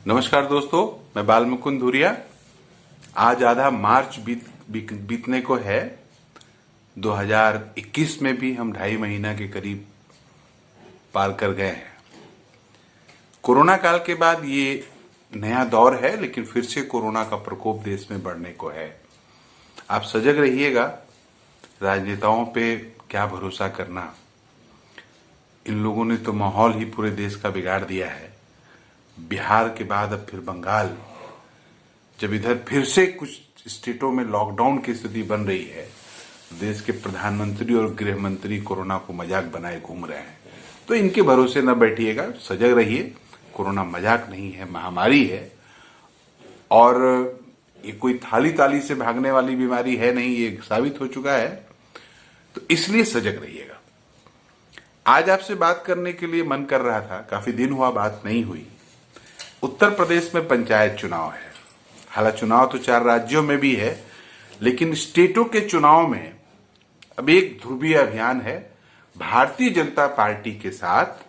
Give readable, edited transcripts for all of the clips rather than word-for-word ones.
नमस्कार दोस्तों, मैं बाल मुकुंद धुरिया। आज आधा मार्च बीतने को है। 2021 में भी हम 2.5 महीना के करीब पार कर गए हैं। कोरोना काल के बाद ये नया दौर है, लेकिन फिर से कोरोना का प्रकोप देश में बढ़ने को है। आप सजग रहिएगा। राजनेताओं पे क्या भरोसा करना। इन लोगों ने तो माहौल ही पूरे देश का बिगाड़ दिया है। बिहार के बाद अब फिर बंगाल, जब इधर फिर से कुछ स्टेटों में लॉकडाउन की स्थिति बन रही है, देश के प्रधानमंत्री और गृह मंत्री कोरोना को मजाक बनाए घूम रहे हैं। तो इनके भरोसे न बैठिएगा, सजग रहिए। कोरोना मजाक नहीं है, महामारी है और ये कोई थाली ताली से भागने वाली बीमारी है नहीं, ये साबित हो चुका है। तो इसलिए सजग रहिएगा। आज आपसे बात करने के लिए मन कर रहा था, काफी दिन हुआ बात नहीं हुई। उत्तर प्रदेश में पंचायत चुनाव है। हालांकि चुनाव तो 4 राज्यों में भी है, लेकिन स्टेटों के चुनाव में अब एक ध्रुवीय अभियान है। भारतीय जनता पार्टी के साथ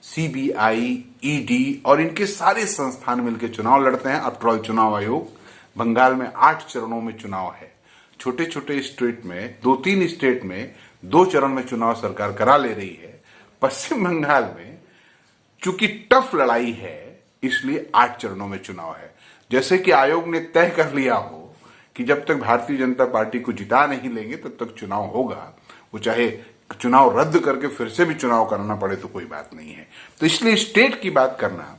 सीबीआई, ईडी और इनके सारे संस्थान मिलकर चुनाव लड़ते हैं। आफ्टर ऑल चुनाव आयोग बंगाल में 8 चरणों में चुनाव है। छोटे छोटे स्टेट में 2-3 स्टेट में 2 चरण में चुनाव सरकार करा ले रही है। पश्चिम बंगाल में चूंकि टफ लड़ाई है, इसलिए 8 चरणों में चुनाव है। जैसे कि आयोग ने तय कर लिया हो कि जब तक भारतीय जनता पार्टी को जिता नहीं लेंगे तब तक चुनाव होगा। वो चाहे चुनाव रद्द करके फिर से भी चुनाव कराना पड़े तो कोई बात नहीं है। तो इसलिए स्टेट की बात करना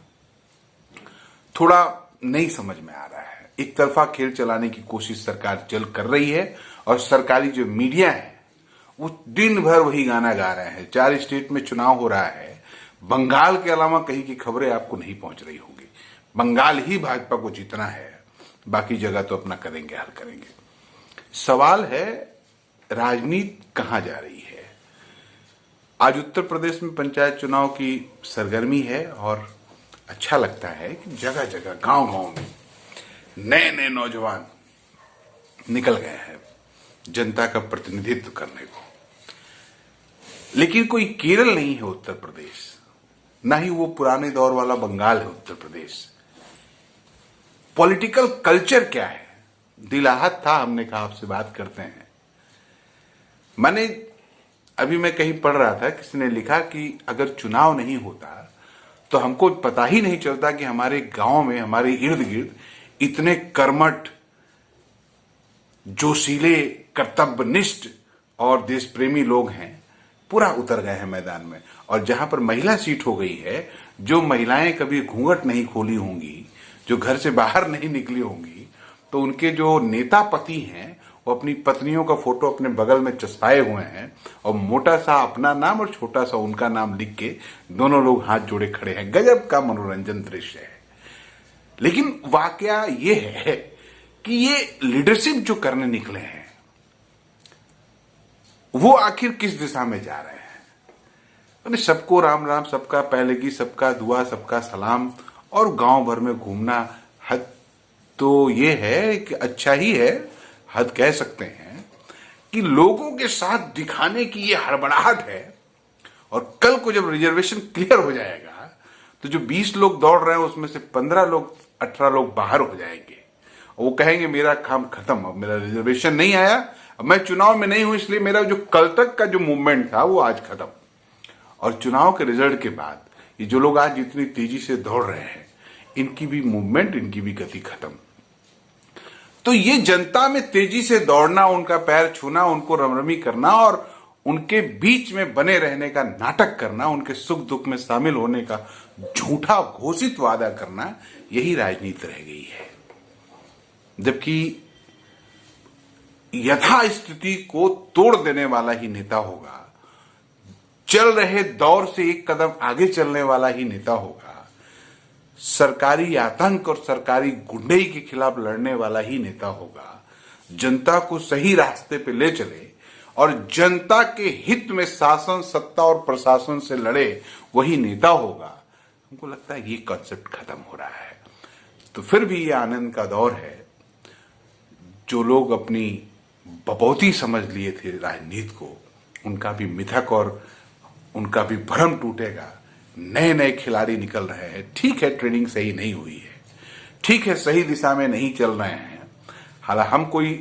थोड़ा नहीं समझ में आ रहा है। एक तरफा खेल चलाने की कोशिश सरकार चल कर रही है और सरकारी जो मीडिया है वो दिन भर वही गाना गा रहे हैं। 4 स्टेट में चुनाव हो रहा है। बंगाल के अलावा कहीं की खबरें आपको नहीं पहुंच रही होगी। बंगाल ही भाजपा को जीतना है, बाकी जगह तो अपना करेंगे, हल करेंगे। सवाल है राजनीति कहां जा रही है। आज उत्तर प्रदेश में पंचायत चुनाव की सरगर्मी है और अच्छा लगता है कि जगह जगह गांव गांव में नए नए नौजवान निकल गए हैं जनता का प्रतिनिधित्व करने को। लेकिन कोई केरल नहीं है उत्तर प्रदेश, ना ही वो पुराने दौर वाला बंगाल है उत्तर प्रदेश। पॉलिटिकल कल्चर क्या है, दिल आहत था। हमने कहा आपसे बात करते हैं। मैं कहीं पढ़ रहा था, किसी ने लिखा कि अगर चुनाव नहीं होता तो हमको पता ही नहीं चलता कि हमारे गांव में, हमारे इर्द गिर्द इतने कर्मठ, जोशीले, कर्तव्यनिष्ठ और देश प्रेमी लोग हैं। पूरा उतर गए हैं मैदान में। और जहां पर महिला सीट हो गई है, जो महिलाएं कभी घूंघट नहीं खोली होंगी, जो घर से बाहर नहीं निकली होंगी, तो उनके जो नेता पति हैं वो अपनी पत्नियों का फोटो अपने बगल में चस्पाए हुए हैं और मोटा सा अपना नाम और छोटा सा उनका नाम लिख के दोनों लोग हाथ जोड़े खड़े हैं। गजब का मनोरंजन दृश्य है। लेकिन वाकया ये है कि ये लीडरशिप जो करने निकले हैं वो आखिर किस दिशा में जा रहे हैं। सबको राम राम, सबका पहलेगी, सबका दुआ, सबका सलाम और गांव भर में घूमना हद तो ये है कि अच्छा ही है, हद कह सकते हैं कि लोगों के साथ दिखाने की ये हड़बड़ाहट है। और कल को जब रिजर्वेशन क्लियर हो जाएगा तो जो 20 लोग दौड़ रहे हैं उसमें से 15 लोग, 18 लोग बाहर हो जाएंगे और वो कहेंगे मेरा काम खत्म, अब मेरा रिजर्वेशन नहीं आया, अब मैं चुनाव में नहीं हूं, इसलिए मेरा जो कल तक का जो मूवमेंट था वो आज खत्म। और चुनाव के रिजल्ट के बाद ये जो लोग आज इतनी तेजी से दौड़ रहे हैं, इनकी भी मूवमेंट, इनकी भी गति खत्म। तो ये जनता में तेजी से दौड़ना, उनका पैर छूना, उनको रमरमी करना और उनके बीच में बने रहने का नाटक करना, उनके सुख दुख में शामिल होने का झूठा घोषित वादा करना, यही राजनीति रह गई है। जबकि यथास्थिति को तोड़ देने वाला ही नेता होगा, चल रहे दौर से एक कदम आगे चलने वाला ही नेता होगा, सरकारी आतंक और सरकारी गुंडई के खिलाफ लड़ने वाला ही नेता होगा, जनता को सही रास्ते पे ले चले और जनता के हित में शासन, सत्ता और प्रशासन से लड़े, वही नेता होगा। हमको लगता है ये कॉन्सेप्ट खत्म हो रहा है। तो फिर भी ये आनंद का दौर है। जो लोग अपनी बपौती समझ लिए थे राजनीति को, उनका भी मिथक और उनका भी भ्रम टूटेगा। नए नए खिलाड़ी निकल रहे हैं। ठीक है, ट्रेनिंग सही नहीं हुई है, ठीक है, सही दिशा में नहीं चल रहे हैं। हालांकि हम कोई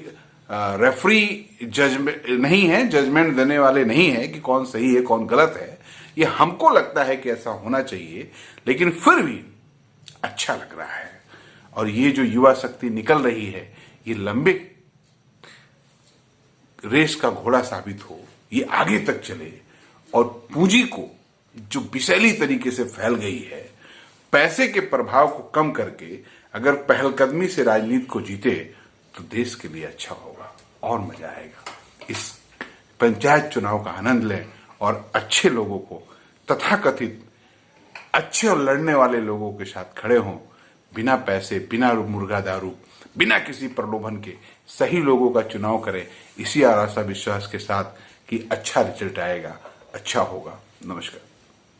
रेफरी जजमेंट नहीं है, जजमेंट देने वाले नहीं है कि कौन सही है कौन गलत है। ये हमको लगता है कि ऐसा होना चाहिए, लेकिन फिर भी अच्छा लग रहा है। और ये जो युवा शक्ति निकल रही है, ये लंबे रेस का घोड़ा साबित हो, ये आगे तक चले और पूंजी को जो विषैली तरीके से फैल गई है, पैसे के प्रभाव को कम करके अगर पहलकदमी से राजनीति को जीते तो देश के लिए अच्छा होगा और मजा आएगा। इस पंचायत चुनाव का आनंद लें और अच्छे लोगों को, तथाकथित अच्छे और लड़ने वाले लोगों के साथ खड़े हों, बिना पैसे, बिना मुर्गा दारू, बिना किसी प्रलोभन के सही लोगों का चुनाव करें। इसी आशा विश्वास के साथ कि अच्छा रिजल्ट आएगा, अच्छा होगा। नमस्कार।